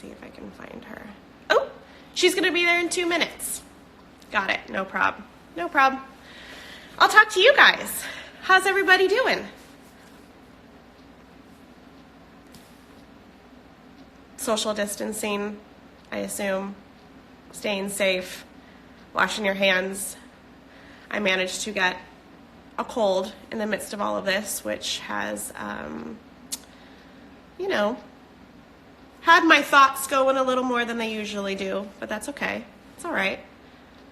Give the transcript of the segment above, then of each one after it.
see if I can find her. Oh, she's going to be there in 2 minutes. Got it. No problem. No problem. I'll talk to you guys. How's everybody doing? Social distancing, I assume. Staying safe. Washing your hands. I managed to get a cold in the midst of all of this, which has, you know, had my thoughts going a little more than they usually do, but that's okay. It's all right.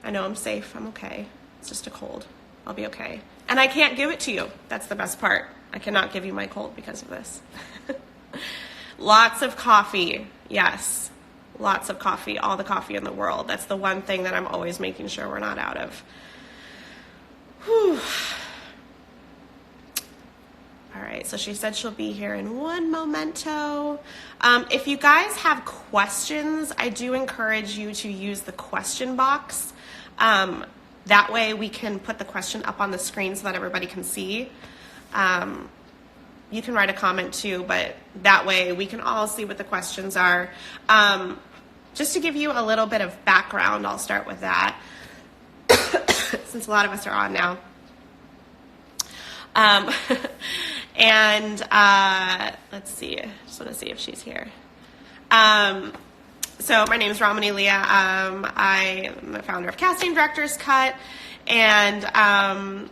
I know I'm safe. I'm okay. It's just a cold. I'll be okay. And I can't give it to you. That's the best part. I cannot give you my cold because of this. Lots of coffee. Yes. Lots of coffee. All the coffee in the world. That's the one thing that I'm always making sure we're not out of. Whew. All right, so she said she'll be here in one momento. If you guys have questions, I do encourage you to use the question box. That way we can put the question up on the screen so that everybody can see. You can write a comment too, but that way we can all see what the questions are. Just to give you a little bit of background, I'll start with that, since a lot of us are on now. Let's see, I just want to see if she's here. So my name is Ramani Leah. I am the founder of Casting Directors Cut, and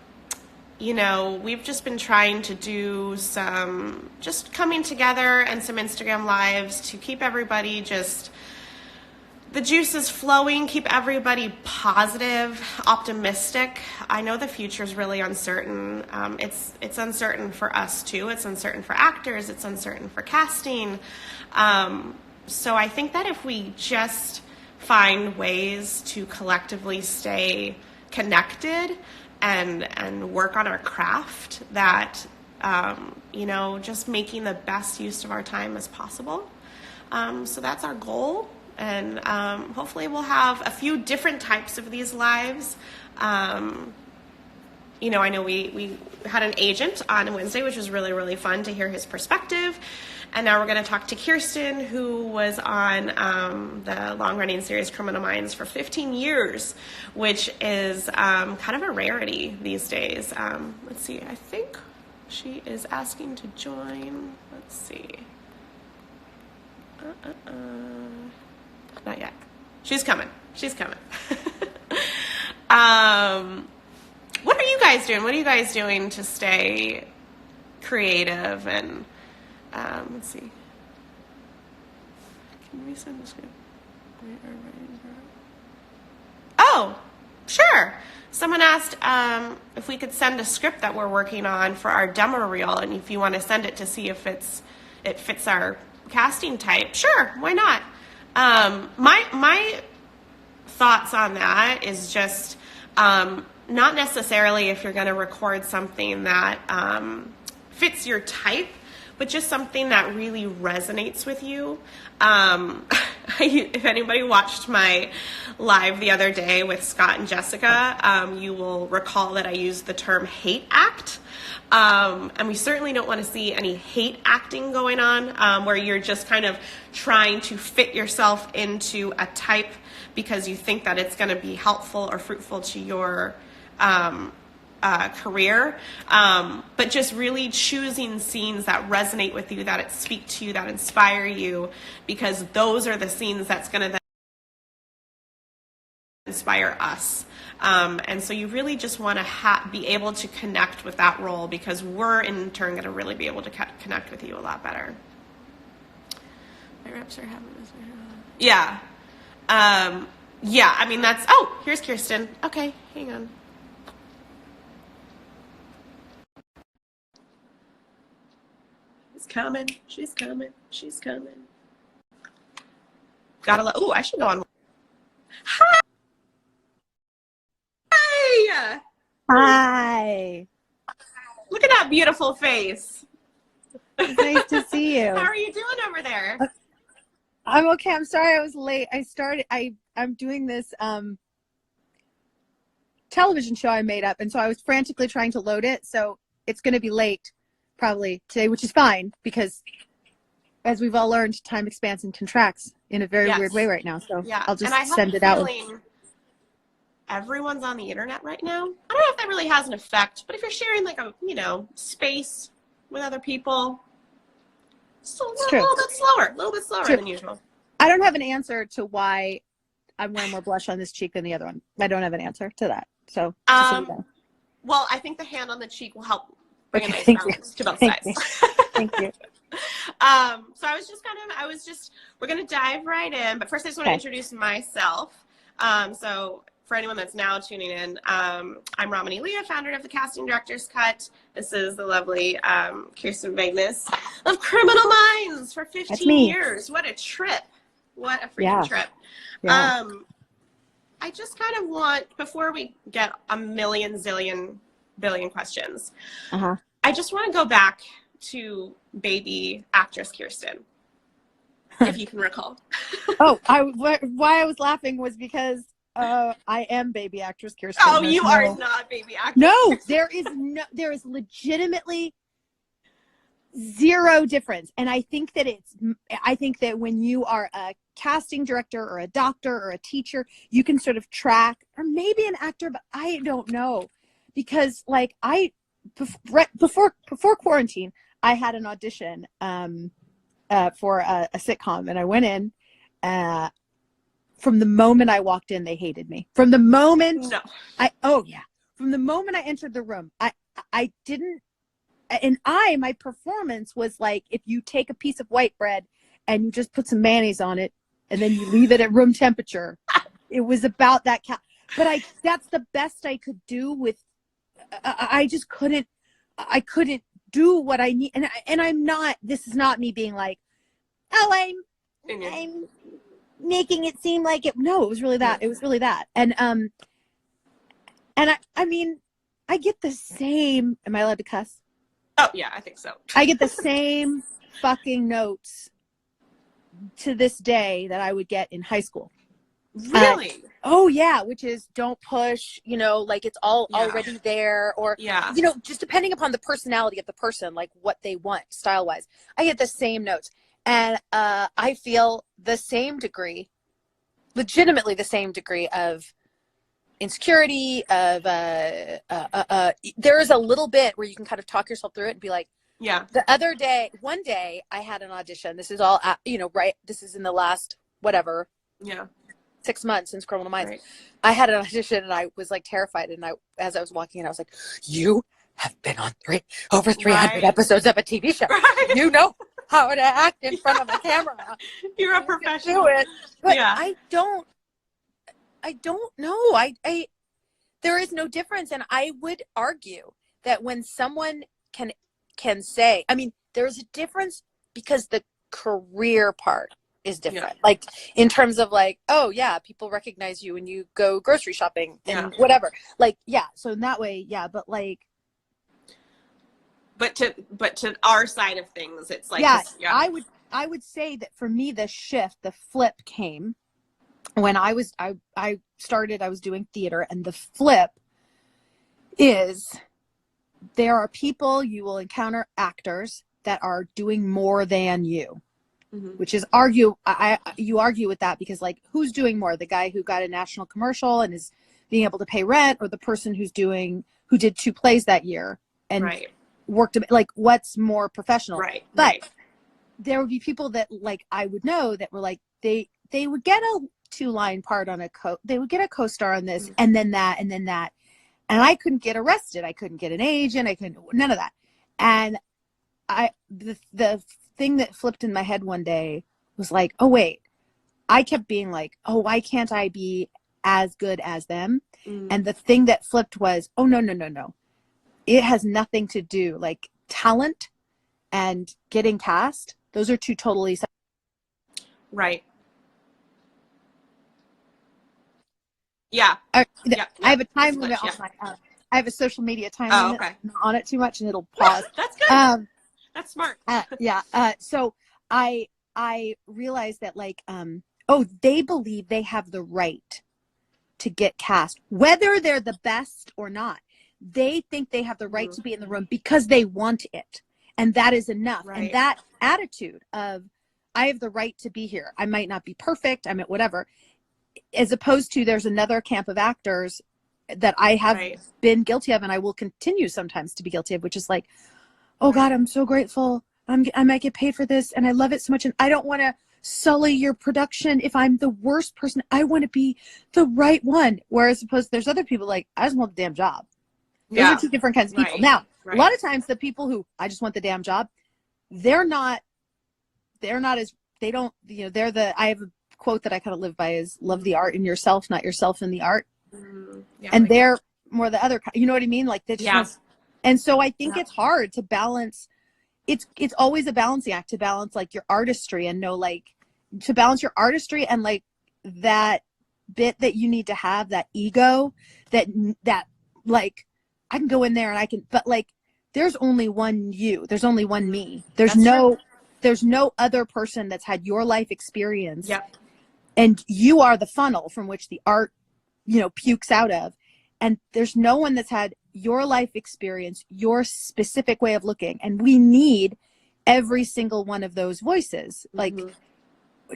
you know, we've just been trying to do some just coming together and some Instagram lives to keep everybody just the juices flowing, keep everybody positive, optimistic. I know the future is really uncertain. It's uncertain for us too. It's uncertain for actors. It's uncertain for casting. So I think that if we just find ways to collectively stay connected and work on our craft, that you know, just making the best use of our time as possible. So that's our goal. And hopefully we'll have a few different types of these lives. You know, I know we had an agent on Wednesday, which was really, really fun to hear his perspective. And now we're going to talk to Kirsten, who was on the long-running series Criminal Minds for 15 years, which is kind of a rarity these days. Let's see, I think she is asking to join. Let's see. Not yet. She's coming. She's coming. What are you guys doing? What are you guys doing to stay creative? And let's see. Can we send the script? Oh, sure. Someone asked if we could send a script that we're working on for our demo reel, and if you want to send it to see if it fits our casting type. Sure, why not? My thoughts on that is just not necessarily if you're going to record something that fits your type, but just something that really resonates with you. If anybody watched my live the other day with Scott and Jessica, you will recall that I used the term hate act. And we certainly don't want to see any hate acting going on, where you're just kind of trying to fit yourself into a type because you think that it's going to be helpful or fruitful to your career, but just really choosing scenes that resonate with you, that speak to you, that inspire you, because those are the scenes that's going to then inspire us. And so you really just want to be able to connect with that role, because we're in turn going to really be able to connect with you a lot better. My reps are having this. Yeah. Yeah, I mean, that's, oh, here's Kirsten. Okay, hang on. She's coming. She's coming. She's coming. Gotta let, oh, I should go on. Hi. Hi. Hi. Look at that beautiful face. It's nice to see you. How are you doing over there? I'm okay. I'm sorry I was late. I'm doing this television show I made up, and so I was frantically trying to load it, so it's going to be late probably today, which is fine because as we've all learned, time expands and contracts in a very Yes. weird way right now. So Yeah. I'll just and I have send a it out. feeling everyone's on the internet right now. I don't know if that really has an effect, but if you're sharing like a, space with other people, it's a little bit slower than usual. I don't have an answer to why I'm wearing more blush on this cheek than the other one. I don't have an answer to that. So, well, I think the hand on the cheek will help bring a nice balance to both sides. You. Thank you. So we're going to dive right in, but first I just want to introduce myself. So for anyone that's now tuning in, I'm Ramani Leah, founder of the Casting Director's Cut. This is the lovely Kirsten Vangsness of Criminal Minds for 15 years. What a trip. What a freaking trip. Yeah. I just kind of want, before we get a million, zillion, billion questions, I just want to go back to baby actress Kirsten, if you can recall. Why I was laughing was because I am baby actress Kirsten. Oh, you are not baby actress. No, there is legitimately zero difference. And I think that when you are a casting director or a doctor or a teacher, you can sort of track, or maybe an actor, but I don't know, because like before quarantine, I had an audition for a sitcom, and I went in. From the moment I walked in, they hated me. From the moment from the moment I entered the room, I didn't. And my performance was like, if you take a piece of white bread and you just put some mayonnaise on it and then you leave it at room temperature, it was about that. But that's the best I could do with, I just couldn't, I couldn't do what I need. And I'm not, this is not me being like, oh, I'm making it seem like it. No, it was really that. It was really that. And I mean, I get the same, am I allowed to cuss? Oh, yeah, I think so. I get the same fucking notes to this day that I would get in high school. Really? Oh, yeah, which is don't push, like it's all already there. Or, just depending upon the personality of the person, like what they want style-wise. I get the same notes. And I feel the same degree, legitimately the same degree of insecurity, of there is a little bit where you can kind of talk yourself through it and be like, one day I had an audition. This is all this is in the last 6 months since Criminal Minds. Right. I had an audition and I was like terrified, and as I was walking in, I was like, you have been on over 300 episodes of a TV show. You know how to act in front of a camera. You're a professional. Do it. But I don't know. There is no difference. And I would argue that when someone can say, I mean, there's a difference because the career part is different. Yeah. Like in terms of like, oh yeah, people recognize you when you go grocery shopping and whatever. Like, so in that way, but like, but to our side of things, it's like, I would say that for me, the flip came when I started, I was doing theater, and the flip is there are people, you will encounter actors that are doing more than you, which is you argue with that, because like, who's doing more, the guy who got a national commercial and is being able to pay rent, or the person who did 2 plays that year and worked, like, what's more professional? But there would be people that like I would know that were like, they would get a 2-line part on they would get a co-star on this, and then that, and then that, and I couldn't get arrested, I couldn't get an agent, I couldn't, none of that. And the thing that flipped in my head one day was like, oh wait, I kept being like, oh, why can't I be as good as them? And the thing that flipped was, oh no, it has nothing to do, like, talent and getting cast, those are 2 totally separate. Right. I have a time limit on my I have a social media time limit. Okay. I'm not on it too much and it'll pause. That's good. That's smart. So I realized that like they believe they have the right to get cast, whether they're the best or not. They think they have the right to be in the room because they want it, and that is enough. And that attitude of I have the right to be here. I might not be perfect. I'm at whatever. As opposed to there's another camp of actors that I have been guilty of, and I will continue sometimes to be guilty of, which is like, oh God, I'm so grateful. I might get paid for this and I love it so much. And I don't want to sully your production if I'm the worst person. I want to be the right one. Whereas opposed, there's other people like, I just want the damn job. Those are two different kinds of people. Now, a lot of times the people who I just want the damn job, they're not as, they don't, you know, I have a quote that I kind of live by is love the art in yourself, not yourself in the art. And they're more the other, you know what I mean? Like they just, and so I think it's hard to balance. It's always a balancing act to balance like your artistry and to balance your artistry and like that bit that you need to have, that ego that like I can go in there and but like there's only one you, there's only one me. There's no other person that's had your life experience. Yep. And you are the funnel from which the art, you know, pukes out of. And there's no one that's had your life experience, your specific way of looking. And we need every single one of those voices, like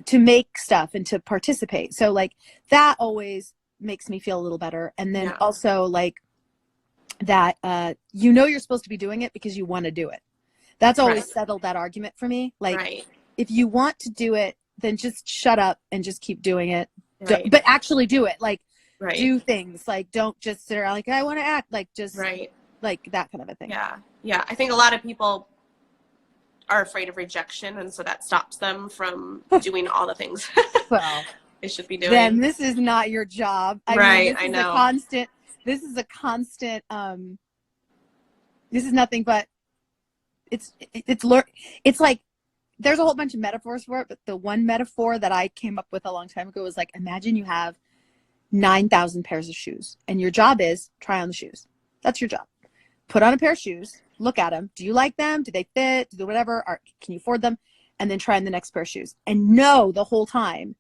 to make stuff and to participate. So like that always makes me feel a little better. And then also like that, you know, you're supposed to be doing it because you want to do it. That's always settled that argument for me. Like if you want to do it, then just shut up and just keep doing it. But actually do it. Like, do things, like don't just sit around like I want to act, like just like that kind of a thing. Yeah, I think a lot of people are afraid of rejection, and so that stops them from doing all the things well they should be doing. Then this is not your job. I mean, I know. This is a constant this is nothing but it's like there's a whole bunch of metaphors for it, but the one metaphor that I came up with a long time ago was like, imagine you have 9,000 pairs of shoes and your job is try on the shoes. That's your job. Put on a pair of shoes, look at them. Do you like them? Do they fit? Do they whatever? Or can you afford them? And then try on the next pair of shoes and know the whole time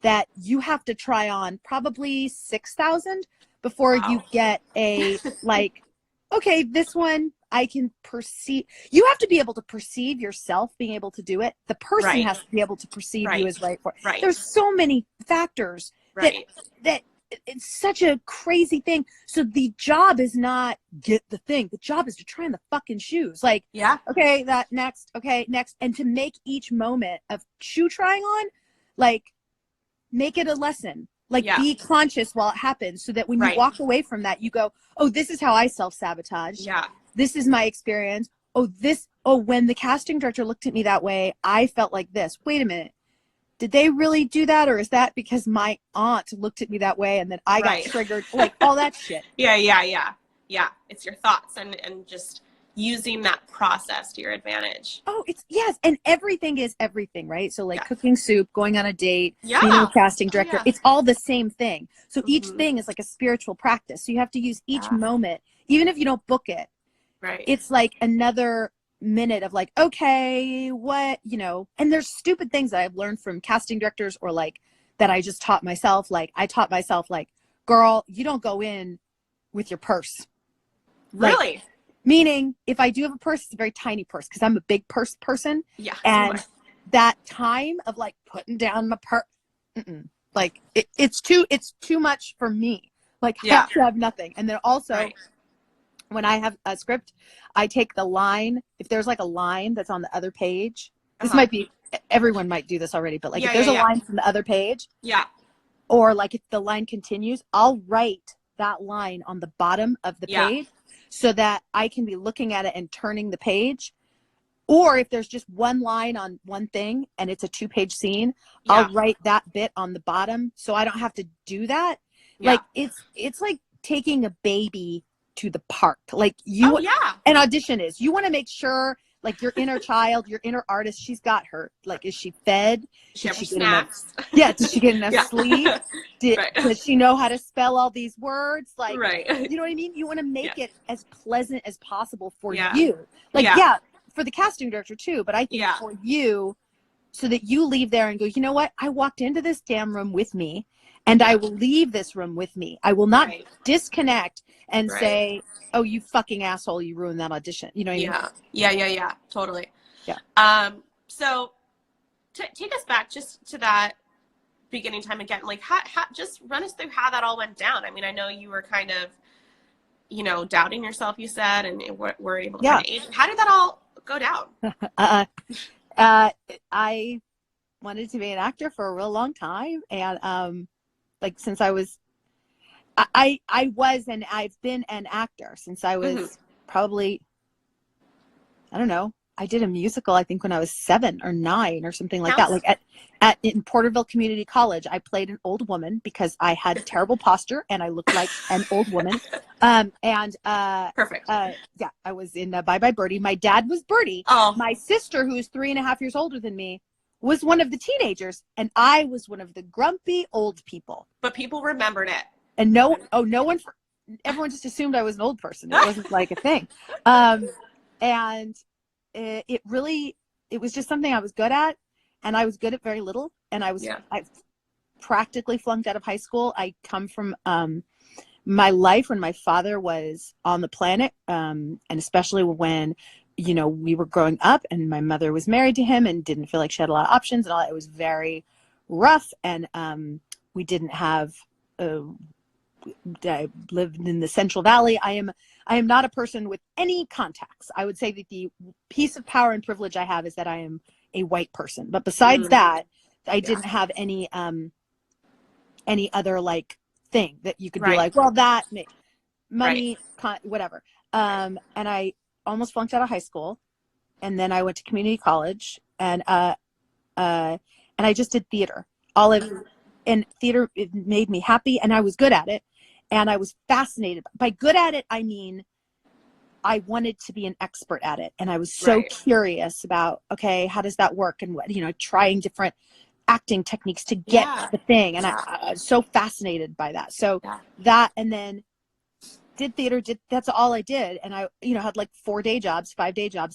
that you have to try on probably 6,000 before you get a like, okay, this one I can perceive. You have to be able to perceive yourself being able to do it. The person has to be able to perceive you as right for it. There's so many factors that it's such a crazy thing. So the job is not get the thing. The job is to try on the fucking shoes. Like, okay, that next, okay, next. And to make each moment of shoe trying on, like, make it a lesson. Like, be conscious while it happens so that when you walk away from that, you go, oh, this is how I self-sabotage. This is my experience. Oh, when the casting director looked at me that way, I felt like this. Wait a minute. Did they really do that? Or is that because my aunt looked at me that way and then I got triggered? Like all that shit. Yeah. It's your thoughts and just using that process to your advantage. Oh, yes. And everything is everything, right? So like cooking soup, going on a date, meeting a casting director, it's all the same thing. So each thing is like a spiritual practice. So you have to use each moment, even if you don't book it. It's like another minute of like, okay, what, you know, and there's stupid things that I've learned from casting directors or like that I just taught myself. Like I taught myself like, girl, you don't go in with your purse. Really? Like, meaning if I do have a purse, it's a very tiny purse because I'm a big purse person. Yeah. And that time of like putting down my purse, like it's too much for me. Like I have to have nothing. And then also when I have a script, I take the line. If there's like a line that's on the other page, this might be, everyone might do this already, but like if there's a line from the other page, or like if the line continues, I'll write that line on the bottom of the page so that I can be looking at it and turning the page. Or if there's just one line on one thing and it's a 2-page scene, I'll write that bit on the bottom so I don't have to do that. Like it's like taking a baby to the park. Like an audition is, you want to make sure like your inner child, your inner artist, she's got her, like, is she fed? Did she get enough? Did she get enough sleep? Does she know how to spell all these words? Like, you know what I mean? You want to make it as pleasant as possible for you. Like, for the casting director too, but I think for you, so that you leave there and go, you know what? I walked into this damn room with me and I will leave this room with me. I will not disconnect and say, oh, you fucking asshole, you ruined that audition. You know what I mean? Yeah, totally. Yeah. So take us back just to that beginning time again. Like, how just run us through how that all went down. I mean, I know you were kind of, you know, doubting yourself, you said, and were able to Yeah. find an agent. How did that all go down? I wanted to be an actor for a real long time, and like since I was, I was, and I've been an actor since I was probably, I don't know. I did a musical, I think, when I was 7 or 9 or something like that. Like in Porterville Community College, I played an old woman because I had terrible posture and I looked like an old woman. Perfect. Yeah, I was in Bye Bye Birdie. My dad was Birdie. Oh. My sister, who's 3.5 years older than me, was one of the teenagers, and I was one of the grumpy old people. But people remembered it. And everyone just assumed I was an old person. It wasn't like a thing. And it was just something I was good at, and I was good at very little. And I practically flunked out of high school. I come from my life when my father was on the planet, and especially when, you know, we were growing up and my mother was married to him and didn't feel like she had a lot of options and all that. It was very rough, and we didn't have I lived in the Central Valley. I am not a person with any contacts. I would say that the piece of power and privilege I have is that I am a white person. But besides that, I didn't have any other like thing that you could be like, well, that money, whatever. And I almost flunked out of high school, and then I went to community college, and I just did theater. And theater, it made me happy, and I was good at it, and I was fascinated. By good at it, I mean I wanted to be an expert at it, and I was so curious about, okay, how does that work, and what, you know, trying different acting techniques to get the thing, and I was so fascinated by that. So that, and then did theater, that's all I did, and I, you know, had like 5 day jobs,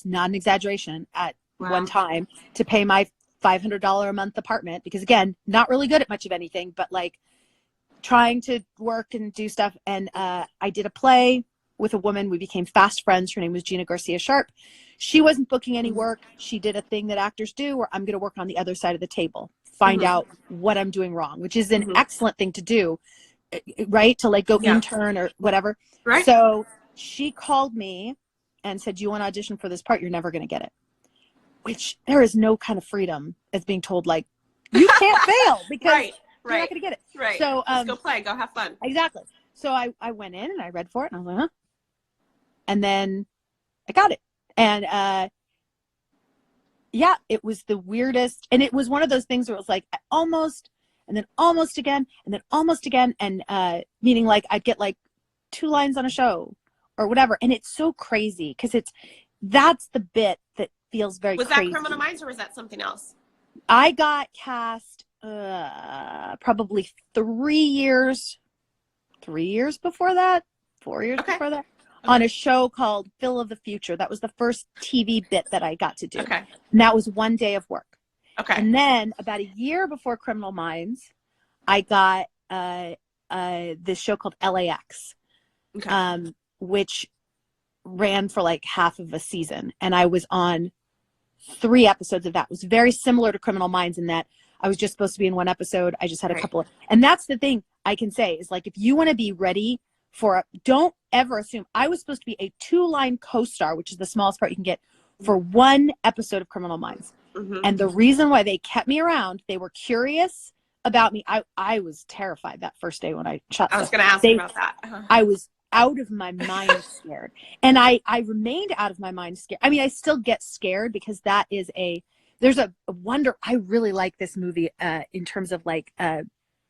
not an exaggeration, at one time to pay my $500 a month apartment, because again, not really good at much of anything, but like trying to work and do stuff. And I did a play with a woman. We became fast friends. Her name was Gina Garcia Sharp. She wasn't booking any work. She did a thing that actors do, where I'm going to work on the other side of the table, find out what I'm doing wrong, which is an excellent thing to do, right? To like go intern or whatever. Right. So she called me and said, "Do you want to audition for this part? You're never going to get it." Which there is no kind of freedom as being told, like, you can't fail because you're not going to get it. Right. So just go play, go have fun. Exactly. So I went in and I read for it, and I was like, huh? And then I got it. And it was the weirdest. And it was one of those things where it was like almost, and then almost again, and then almost again. And meaning like I'd get like 2 lines on a show or whatever. And it's so crazy because that's the bit that feels very crazy. Was that Criminal Minds or was that something else? I got cast probably 3 years before that, 4 years before that, on a show called Phil of the Future. That was the first TV bit that I got to do. Okay. And that was 1 day of work. Okay. And then about a year before Criminal Minds, I got this show called LAX, which ran for like half of a season. And I was on 3 episodes of that. It was very similar to Criminal Minds in that I was just supposed to be in 1 episode. I just had a couple of, and that's the thing I can say is like, if you want to be ready for don't ever assume. I was supposed to be a 2-line co-star, which is the smallest part you can get, for 1 episode of Criminal Minds. And the reason why they kept me around, they were curious about me. I was terrified that first day when I shot. I was going to ask you about that. I was out of my mind scared. And I remained out of my mind scared. I mean, I still get scared because that is there's a wonder. I really like this movie in terms of like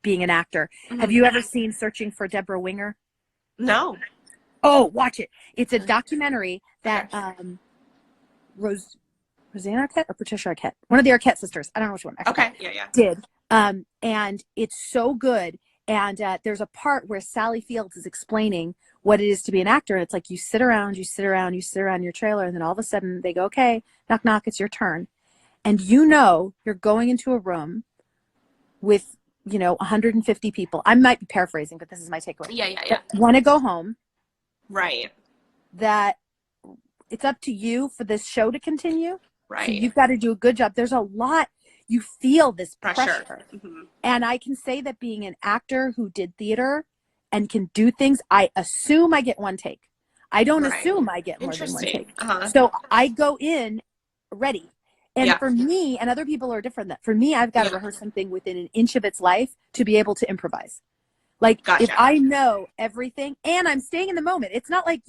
being an actor. Have you ever seen Searching for Deborah Winger? No. Oh, watch it. It's a documentary that Rosanna Arquette or Patricia Arquette, one of the Arquette sisters, I don't know which one. Did. And it's so good. And there's a part where Sally Fields is explaining what it is to be an actor. And it's like, you sit around in your trailer. And then all of a sudden they go, okay, knock, knock, it's your turn. And you're going into a room with, 150 people. I might be paraphrasing, but this is my takeaway. Yeah. Want to go home. Right. That it's up to you for this show to continue. Right. So you've got to do a good job. There's a lot. you feel this Pressure. pressure. Mm-hmm. And I can say that being an actor who did theater and can do things, I assume I get one take. I don't assume I get more than one take. So I go in ready. And for me, and other people are different, that for me, I've got to rehearse something within an inch of its life to be able to improvise. Like if I know everything and I'm staying in the moment, it's not like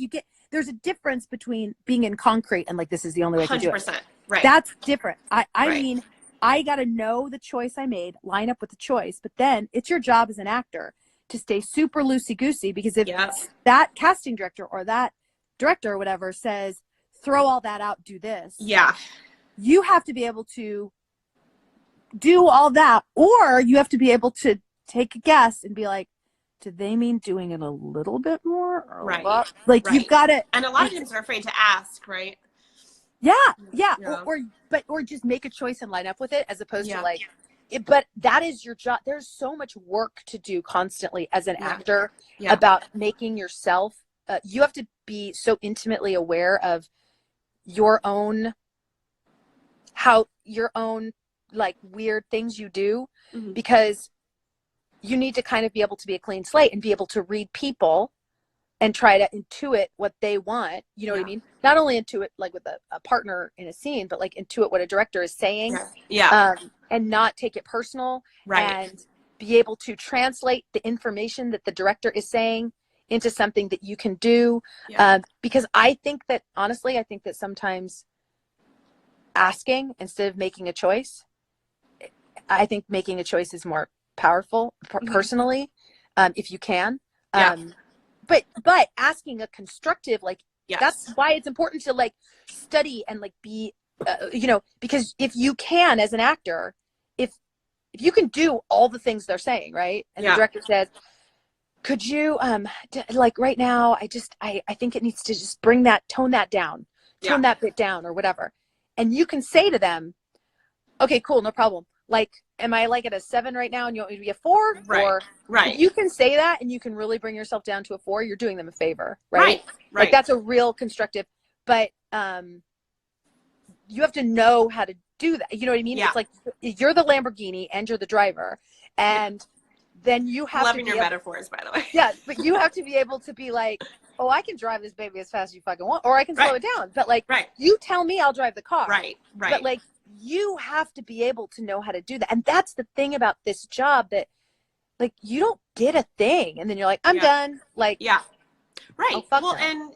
there's a difference between being in concrete and like, this is the only way to do it. 100%. Right. That's different. I mean, I got to know the choice I made, line up with the choice, but then it's your job as an actor to stay super loosey-goosey, because if that casting director or that director or whatever says, throw all that out, do this. Yeah. You have to be able to do all that, or you have to be able to take a guess and be like, did they mean doing it a little bit more? Or like you've got to. And a lot of times they're afraid to ask, right? Yeah. Or just make a choice and line up with it, as opposed to like, but that is your job. There's so much work to do constantly as an actor about making yourself, you have to be so intimately aware of your own like weird things you do, because you need to kind of be able to be a clean slate and be able to read people and try to intuit what they want. You know what I mean? Not only intuit like with a partner in a scene, but like intuit what a director is saying. And not take it personal. And be able to translate the information that the director is saying into something that you can do. Because I think that, honestly, I think that sometimes asking instead of making a choice, I think making a choice is more powerful personally, if you can. But asking a constructive, like, that's why it's important to like study and like be, because if you can, as an actor, if you can do all the things they're saying, right? And the director says, could you, like right now, I think it needs to just tone that down, tone that bit down or whatever. And you can say to them, okay, cool, no problem. Like, am I like at a 7 right now and you want me to be a 4? Or if you can say that and you can really bring yourself down to a 4, you're doing them a favor, right? Like that's a real constructive, but you have to know how to do that. You know what I mean? It's like you're the Lamborghini and you're the driver, and then you have loving your metaphors, by the way. But you have to be able to be like, oh, I can drive this baby as fast as you fucking want, or I can slow it down. But like, you tell me, I'll drive the car. But like, you have to be able to know how to do that. And that's the thing about this job, that like, you don't get a thing and then you're like, I'm done. Like, well, and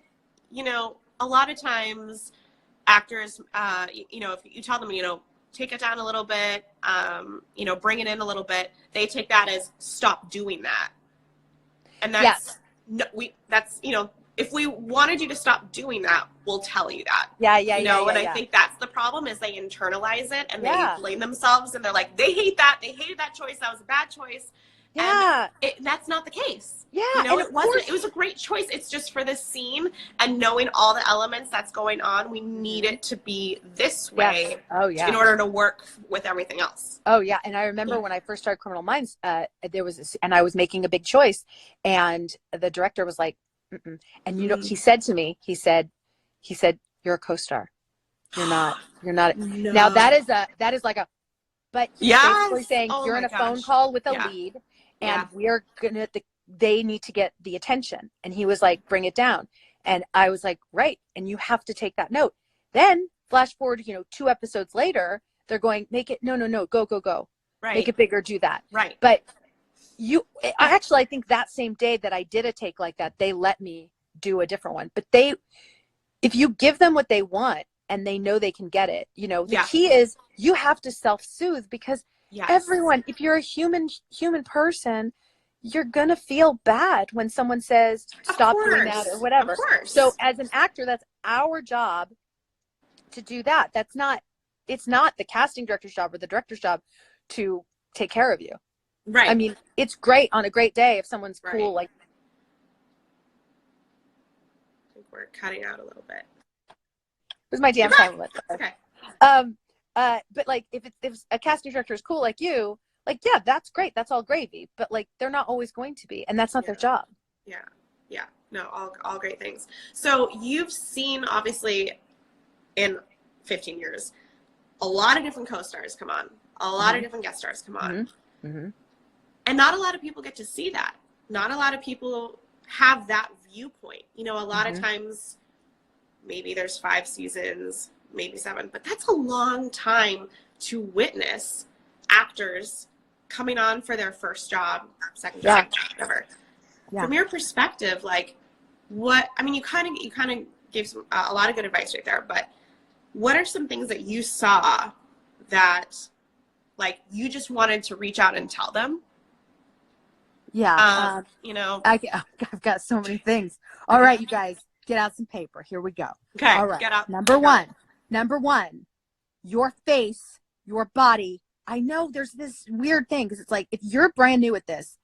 a lot of times actors, if you tell them, take it down a little bit, bring it in a little bit, they take that as stop doing that. And that's, if we wanted you to stop doing that, we'll tell you that. I think that's the problem, is they internalize it and they blame themselves, and they're like, they hate that. They hated that choice. That was a bad choice. And that's not the case. It was a great choice. It's just for this scene, and knowing all the elements that's going on, we need it to be this way in order to work with everything else. And I remember when I first started Criminal Minds, there was and I was making a big choice, and the director was like, mm-mm. And he said to me, he said, you're a co-star. You're not. No. Now that is like a, but he's basically saying you're in a phone call with a lead, and we're gonna, they need to get the attention. And he was like, bring it down. And I was like, right. And you have to take that note. Then flash forward, 2 episodes later, they're going, make it, no, go. Right. Make it bigger, do that. Right. But I think that same day that I did a take like that, they let me do a different one. But if you give them what they want and they know they can get it, the key is you have to self-soothe, because everyone, if you're a human person, you're going to feel bad when someone says, stop doing that or whatever. Of course. So as an actor, that's our job to do that. It's not the casting director's job or the director's job to take care of you. Right. I mean, it's great on a great day if someone's cool. Like, I think we're cutting out a little bit. It was my damn time limit. Okay. But like, if a casting director is cool like you, like, that's great. That's all gravy. But like, they're not always going to be, and that's not their job. Yeah. No, all great things. So you've seen, obviously, in 15 years, a lot of different co-stars come on, A lot of different guest stars come on. Mm-hmm. And not a lot of people get to see that. Not a lot of people have that viewpoint. You know, a lot of times, maybe there's 5 seasons, maybe 7, but that's a long time to witness actors coming on for their first job, second job, whatever. Yeah. From your perspective, like, what, I mean, you kind of gave some, a lot of good advice right there, but what are some things that you saw that, like, you just wanted to reach out and tell them? Yeah. You know, I've got so many things. All right, you guys, get out some paper. Here we go. Okay. All right. Get out. Number one, your face, your body. I know there's this weird thing because it's like, if you're brand new at this,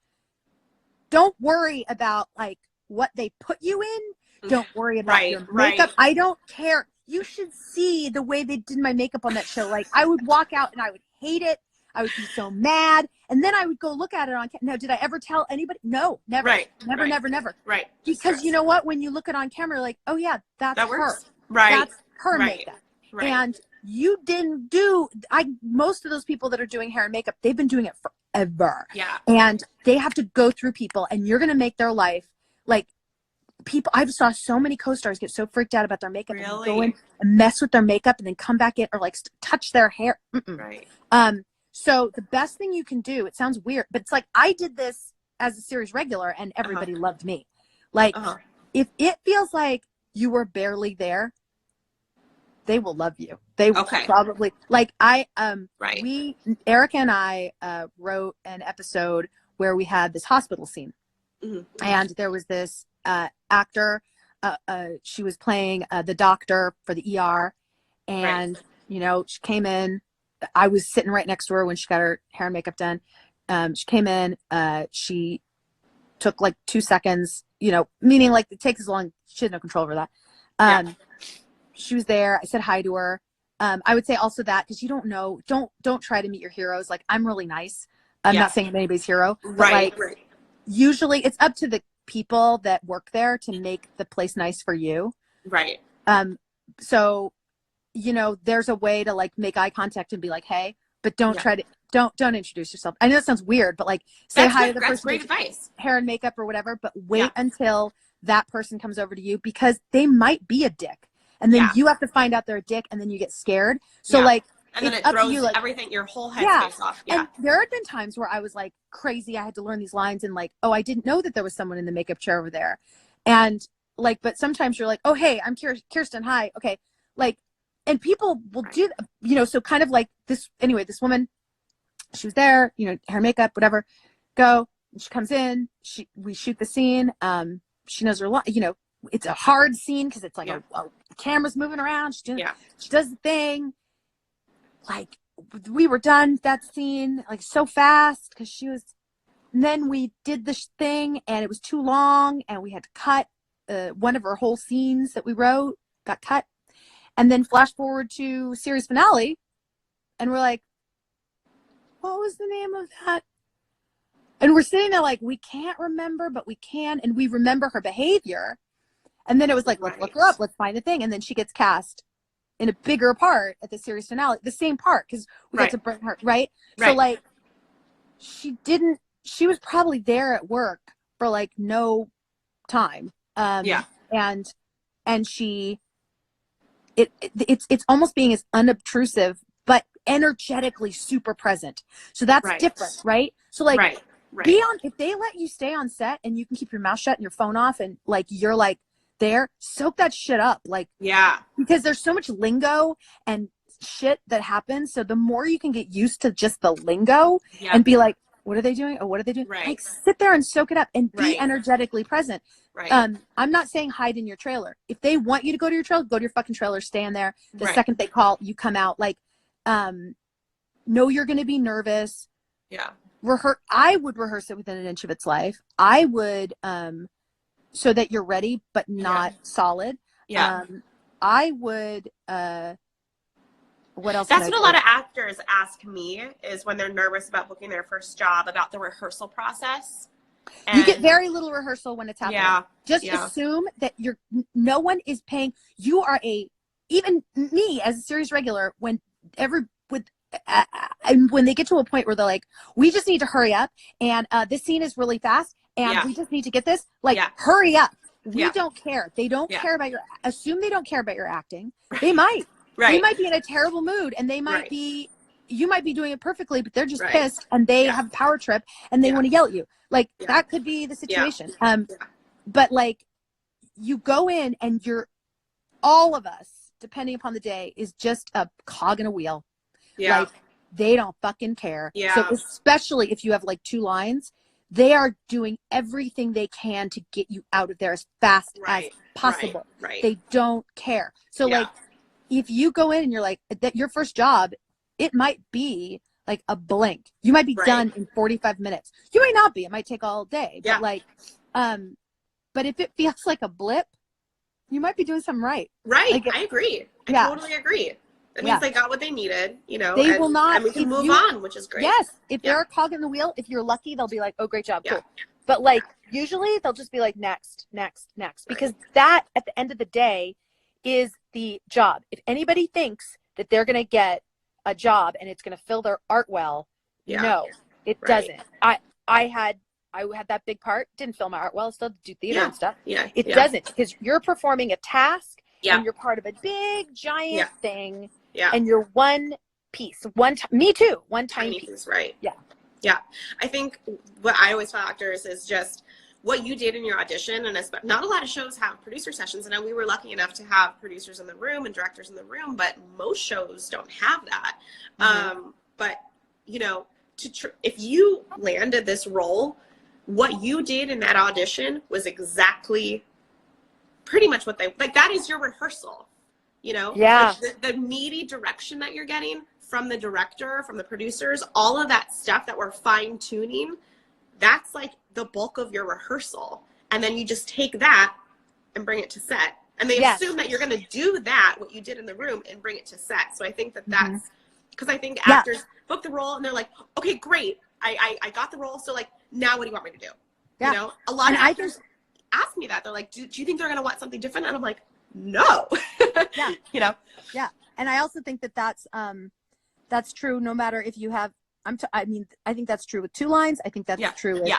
don't worry about like what they put you in. Don't worry about your makeup. I don't care. You should see the way they did my makeup on that show. Like, I would walk out and I would hate it. I would be so mad. And then I would go look at it on camera. No, did I ever tell anybody? No, never. Never. Right. Because you know what? When you look at it on camera, like, oh yeah, that's her. Works. Right. That's her makeup. Right. And you didn't do, most of those people that are doing hair and makeup, they've been doing it forever. Yeah. And they have to go through people, and you're going to make their life, like, people, I saw so many co-stars get so freaked out about their makeup and go in and mess with their makeup and then come back in or like touch their hair. Right. So the best thing you can do, it sounds weird, but it's like, I did this as a series regular and everybody loved me. Like, if it feels like you were barely there, they will love you. They will probably, like, Erica and I wrote an episode where we had this hospital scene. And there was this actor, she was playing the doctor for the ER, and you know, she came in, I was sitting right next to her when she got her hair and makeup done. She came in, she took like 2 seconds, you know, meaning like it takes as long, she had no control over that. She was there, I said hi to her. I would say also that, because you don't know, don't try to meet your heroes. Like, I'm really nice, I'm not saying I'm anybody's hero, but like, usually it's up to the people that work there to make the place nice for you. Right. So, you know, there's a way to like make eye contact and be like, hey, but don't try to, don't introduce yourself. I know that sounds weird, but like, say hi to the person, great advice, hair and makeup or whatever, but wait until that person comes over to you, because they might be a dick. And then you have to find out they're a dick, and then you get scared. So like, and then it throws you, like, everything, your whole headspace off. And there had been times where I was like crazy. I had to learn these lines and like, oh, I didn't know that there was someone in the makeup chair over there. And like, but sometimes you're like, oh, hey, I'm Kirsten. Hi. Okay. Like, and people will do, you know, so kind of like this, anyway, this woman, she was there, you know, hair, makeup, whatever, go, and she comes in, we shoot the scene. She knows her line, you know, it's a hard scene because it's like a camera's moving around. She does the thing. Like, we were done that scene like so fast because she was, and then we did this thing and it was too long and we had to cut one of her whole scenes that we wrote got cut, and then flash forward to series finale and we're like, what was the name of that? And we're sitting there like, we can't remember, but we can, and we remember her behavior. And then it was like, let's look her up, let's find the thing, and then she gets cast in a bigger part at the series finale, the same part, because we got to bring her, so like, she was probably there at work for like no time, and she, it's almost being as unobtrusive but energetically super present, so that's different, right? So like, be on, if they let you stay on set and you can keep your mouth shut and your phone off and like you're like there, soak that shit up, like, because there's so much lingo and shit that happens. So the more you can get used to just the lingo and be like, what are they doing? Or what are they doing? Like, sit there and soak it up and be energetically present. I'm not saying hide in your trailer. If they want you to go to your trailer, go to your fucking trailer, stay in there. The second they call, you come out. Like, know you're going to be nervous. I would rehearse it within an inch of its life. I would, so that you're ready, but not solid. I would, what else? That's what a lot of actors ask me, is when they're nervous about booking their first job, about the rehearsal process. And you get very little rehearsal when it's happening. Just assume that no one is paying. You are even me as a series regular, with and when they get to a point where they're like, we just need to hurry up, and this scene is really fast, and we just need to get this, like, hurry up. We don't care. They don't care about assume they don't care about your acting. They might. They might be in a terrible mood, and they might be, you might be doing it perfectly, but they're just pissed, and they have a power trip, and they want to yell at you. Like, that could be the situation. But, like, you go in, and all of us, depending upon the day, is just a cog in a wheel. Like, they don't fucking care. So especially if you have like 2 lines, they are doing everything they can to get you out of there as fast as possible. They don't care. So like, if you go in and you're like, that your first job, it might be like a blink. You might be done in 45 minutes. You might not be. It might take all day. But like, but if it feels like a blip, you might be doing something right. Like, I agree. I totally agree. That means they got what they needed, you know. They will not. And we can move on, which is great. Yes. If they're a cog in the wheel, if you're lucky, they'll be like, oh, great job. Cool. But like, usually they'll just be like, next. Because that, at the end of the day, is the job. If anybody thinks that they're going to get a job and it's going to fill their art well, no, it doesn't. I had that big part, didn't fill my art well, still do theater and stuff. It doesn't, because you're performing a task and you're part of a big, giant thing. And you're one piece. Me too. One tiny piece. Yeah. I think what I always tell actors is just what you did in your audition, and not a lot of shows have producer sessions, and we were lucky enough to have producers in the room and directors in the room, but most shows don't have that. But you know, if you landed this role, what you did in that audition was exactly pretty much what that is your rehearsal, you know. The meaty direction that you're getting from the director, from the producers, all of that stuff that we're fine tuning, that's like the bulk of your rehearsal. And then you just take that and bring it to set, and they assume that you're going to do that, what you did in the room, and bring it to set. So I think that's because I think actors book the role and they're like, okay, great, I got the role, so like, now what do you want me to do? You know, a lot of actors ask me that. They're like, do you think they're going to want something different? And I'm like, no. You know. And I also think that that's true no matter if you have, I mean, I think that's true with 2 lines. I think that's true with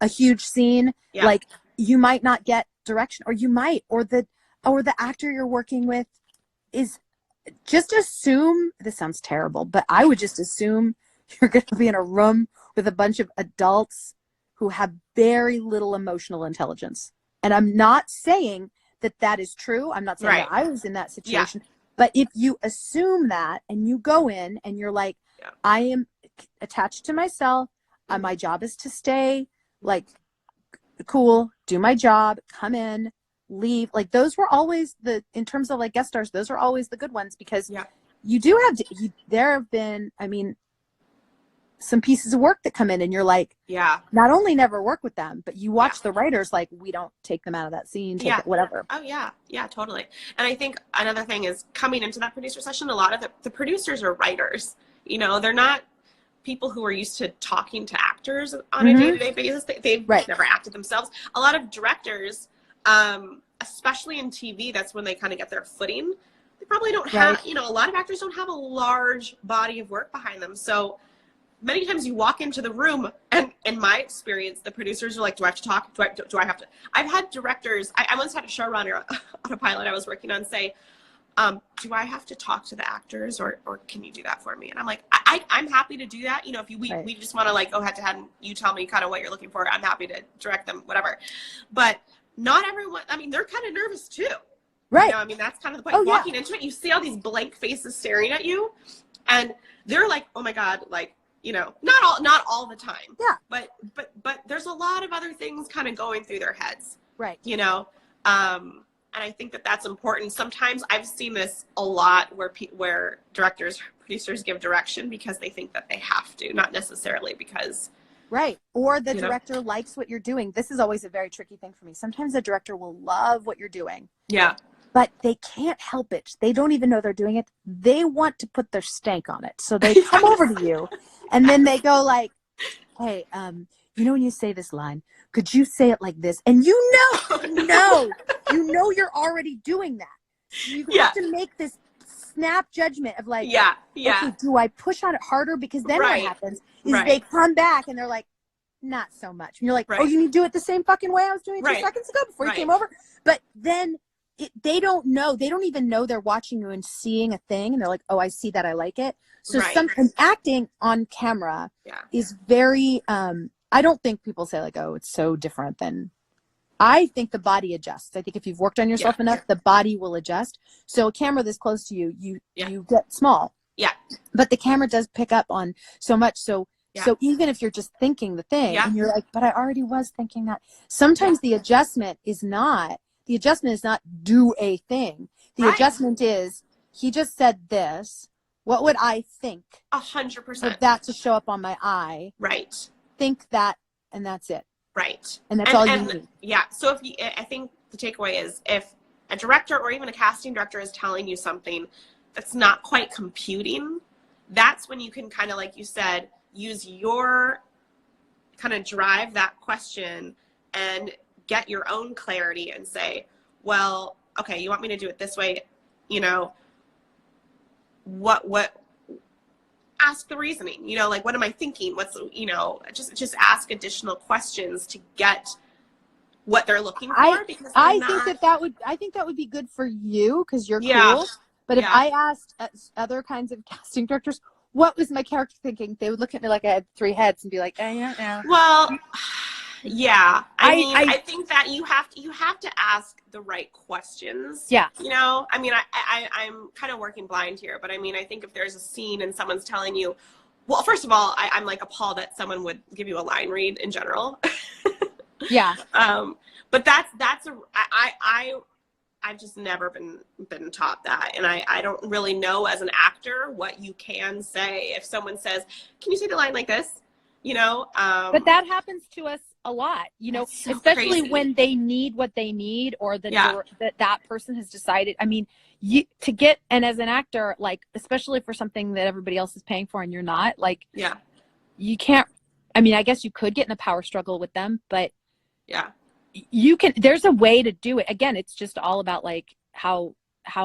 a huge scene. Like, you might not get direction, or you might, or the actor you're working with is, just assume, this sounds terrible, but I would just assume you're going to be in a room with a bunch of adults who have very little emotional intelligence. And I'm not saying that is true. I'm not saying that I was in that situation. But if you assume that, and you go in and you're like, I am attached to myself, my job is to stay, like, cool, do my job, come in, leave. Like, those were always in terms of like guest stars, those are always the good ones, because you do have to, there have been, I mean, some pieces of work that come in and you're like, not only never work with them, but you watch the writers, like, we don't take them out of that scene, take it, whatever. Oh yeah, totally. And I think another thing is, coming into that producer session, a lot of the producers are writers. You know, they're not people who are used to talking to actors on a day-to-day basis. They've never acted themselves. A lot of directors, especially in TV, that's when they kind of get their footing. They probably don't have, you know, a lot of actors don't have a large body of work behind them. So many times you walk into the room, and in my experience, the producers are like, do I have to talk? Do I have to? I've had directors, I once had a showrunner on a pilot I was working on say, do I have to talk to the actors, or can you do that for me? And I'm like, I'm happy to do that. You know, if we just want to like go head to head and you tell me kind of what you're looking for, I'm happy to direct them, whatever. But not everyone, I mean, they're kind of nervous too. You know, I mean, that's kind of the point. Walking into it, you see all these blank faces staring at you, and they're like, oh my God, like, you know, not all the time. But there's a lot of other things kind of going through their heads. You know, and I think that that's important. Sometimes I've seen this a lot where directors, producers give direction because they think that they have to, not necessarily because. Or the director likes what you're doing. This is always a very tricky thing for me. Sometimes the director will love what you're doing. But they can't help it. They don't even know they're doing it. They want to put their stank on it. So they come over to you, and then they go like, hey, you know, when you say this line, could you say it like this? And you know you're already doing that. You have to make this snap judgment of like, yeah, okay, do I push on it harder? Because then right. what happens is right. they come back and they're like, not so much. And you're like, right. oh, you need to do it the same fucking way I was doing it 2 right. seconds ago before you right. came over. But then they don't know. They don't even know they're watching you and seeing a thing. And they're like, oh, I see that. I like it. So right. and acting on camera yeah. is very, I don't think people say like, oh, it's so different than, I think the body adjusts. I think if you've worked on yourself yeah. enough, the body will adjust. So a camera this close to you, yeah. you get small. Yeah. But the camera does pick up on so much. So yeah. so even if you're just thinking the thing yeah. and you're like, but I already was thinking that. Sometimes yeah. the adjustment is not do a thing. The right. adjustment is, he just said this. What would I think? 100%. For that to show up on my eye. Right. Think that, and that's it. Right. And that's all you need. Yeah. So I think the takeaway is, if a director or even a casting director is telling you something that's not quite computing, that's when you can kind of, like you said, use your kind of drive that question and get your own clarity and say, well, okay, you want me to do it this way, what ask the reasoning, like, what am I thinking? What's, just ask additional questions to get what they're looking for. Because I think that would be good for you because you're yeah. cool. But if I asked other kinds of casting directors, what was my character thinking? They would look at me like I had 3 heads and be like, yeah. Well, yeah. I think that you have to ask the right questions. Yeah. I'm kind of working blind here, but I think if there's a scene and someone's telling you, well, first of all, I'm like appalled that someone would give you a line read in general. Yeah. But I've just never been taught that. And I don't really know as an actor what you can say. If someone says, can you say the line like this? But that happens to us a lot, so especially crazy. when they need what they need, or that person has decided. And as an actor, like, especially for something that everybody else is paying for and you're not, like, yeah, you can't, I guess you could get in a power struggle with them, but yeah, there's a way to do it. Again, it's just all about like how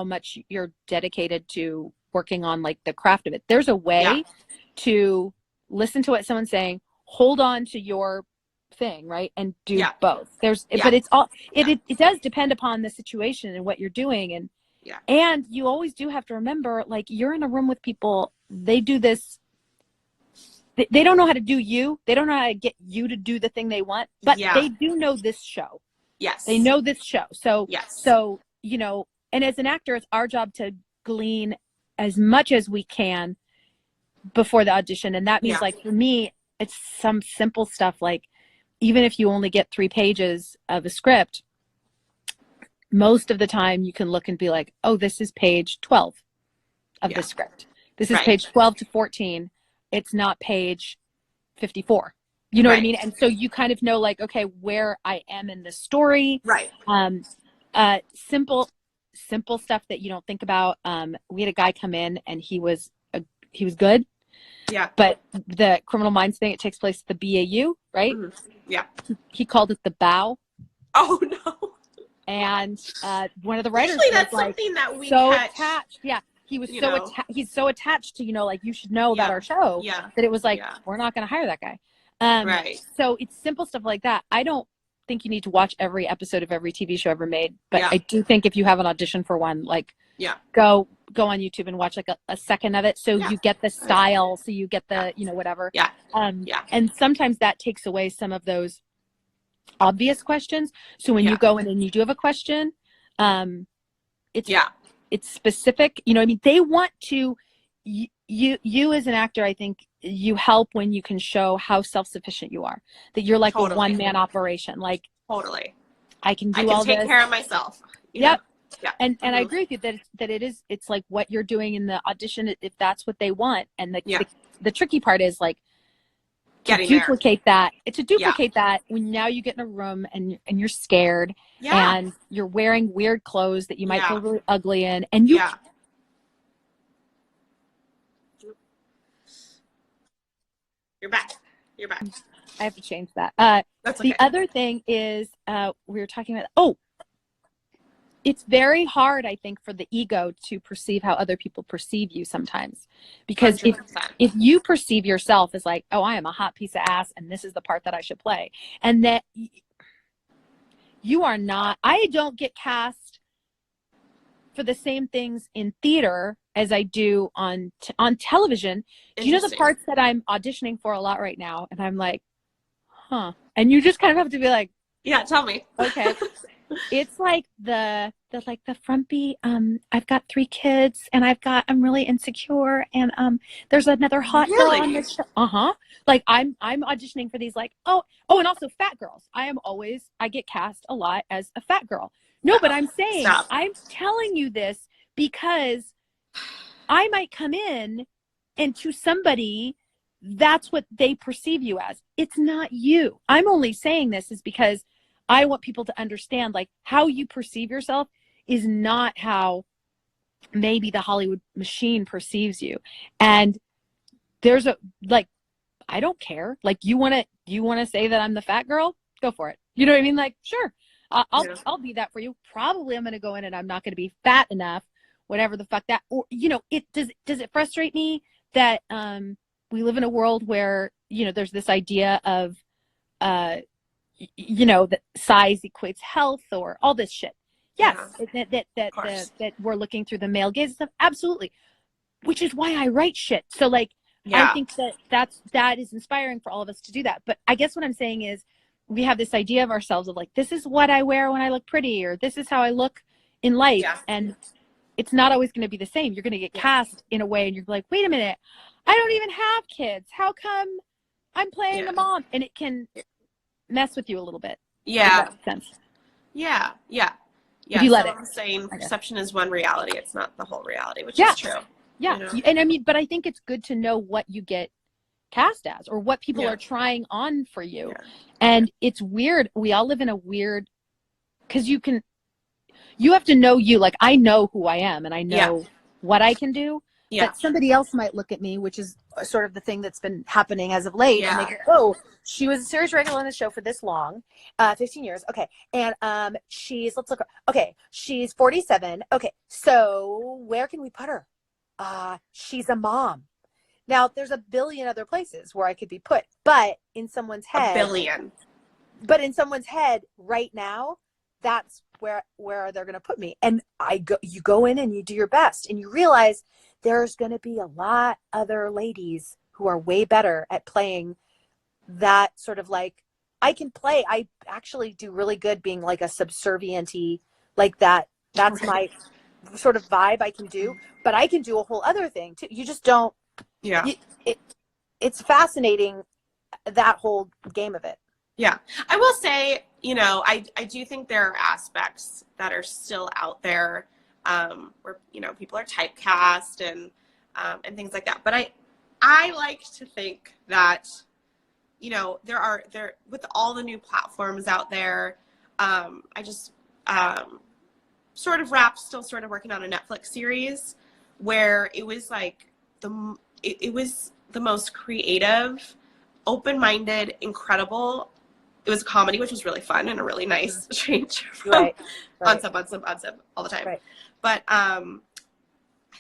much you're dedicated to working on like the craft of it. There's a way to listen to what someone's saying, hold on to your thing, right? And do both. But it's all, it does depend upon the situation and what you're doing. And you always do have to remember, like, you're in a room with people, they do this, they don't know how to do you. They don't know how to get you to do the thing they want, but they do know this show. Yes. They know this show. So, yes. So, and as an actor, it's our job to glean as much as we can before the audition. And that means like, for me, it's some simple stuff. Like, even if you only get 3 pages of a script, most of the time you can look and be like, oh, this is page 12 of the script. This is page 12 to 14. It's not page 54. You know what I mean? And so you kind of know, like, okay, where I am in the story. Right. Simple stuff that you don't think about. We had a guy come in and he was good. Yeah. But the Criminal Minds thing, it takes place at the BAU, right? Mm-hmm. Yeah. He called it the bow. Oh no. And one of the writers usually that's was something like, that we so catch. attached. Yeah. He was he's so attached to, like, you should know about our show that it was like, we're not going to hire that guy. Right. So it's simple stuff like that. I don't think you need to watch every episode of every TV show ever made, but I do think if you have an audition for one, like, go on YouTube and watch like a second of it. So you get the style, so you get the, whatever. Yeah. And sometimes that takes away some of those obvious questions. So when you go in and you do have a question, it's specific, they want to, you as an actor, I think you help when you can show how self-sufficient you are, that you're like a one-man operation. Like, I can take care of myself. Yep. Yeah. And I agree with you that it's like what you're doing in the audition, if that's what they want. And the tricky part is like, to duplicate that when now you get in a room and you're scared and you're wearing weird clothes that you might feel really ugly in, and you're back. I have to change that. That's okay. The other thing is we were talking about it's very hard, I think, for the ego to perceive how other people perceive you sometimes. Because 100%. if you perceive yourself as like, oh, I am a hot piece of ass and this is the part that I should play, and that you are not, I don't get cast for the same things in theater as I do on television. Do you know the parts that I'm auditioning for a lot right now? And I'm like, huh. And you just kind of have to be like, yeah, tell me. Okay. It's like the frumpy, I've got 3 kids and I'm really insecure and there's another hot girl on this show. Like I'm auditioning for these like, oh, and also fat girls. I get cast a lot as a fat girl. No, but I'm saying, I'm telling you this because I might come in and to somebody, that's what they perceive you as. It's not you. I'm only saying this is because I want people to understand, like, how you perceive yourself is not how maybe the Hollywood machine perceives you. And there's I don't care. Like, you want to say that I'm the fat girl? Go for it. You know what I mean? Like, sure. I'll be that for you. Probably I'm going to go in and I'm not going to be fat enough, whatever the fuck that, or, does it frustrate me that, we live in a world where, there's this idea of, that size equates health or all this shit. Yes, that we're looking through the male gaze and stuff. Absolutely. Which is why I write shit. So I think that is inspiring for all of us to do that. But I guess what I'm saying is we have this idea of ourselves of like, this is what I wear when I look pretty, or this is how I look in life. Yeah. And it's not always going to be the same. You're going to get cast in a way and you're like, wait a minute, I don't even have kids. How come I'm playing a mom? And it can mess with you a little bit. Yeah. Does that make sense? Yeah. If you let it. I'm saying perception is one reality. It's not the whole reality, which is true. Yeah. And I mean, but I think it's good to know what you get cast as or what people are trying on for you. Yeah. And it's weird. We all live in a weird, because you have to know you. Like, I know who I am and I know what I can do. Yeah. But somebody else might look at me, which is sort of the thing that's been happening as of late. Yeah. And they go, oh, she was a series regular on the show for this long, 15 years. Okay. And she's 47. Okay. So where can we put her? She's a mom. Now, there's a billion other places where I could be put, but in someone's head. A billion. But in someone's head right now, that's where they're going to put me. And you go in and you do your best and you realize there's going to be a lot other ladies who are way better at playing that sort of like, I actually do really good being like a subservient-y, like that. That's my sort of vibe I can do, but I can do a whole other thing too. You just don't. Yeah. It's fascinating, that whole game of it. Yeah. I will say, I do think there are aspects that are still out there where, people are typecast and things like that. But I like to think that, there with all the new platforms out there, I just still sort of working on a Netflix series where it was like it was the most creative, open-minded, incredible. It was a comedy, which was really fun and a really nice change from on sub all the time. Right. But I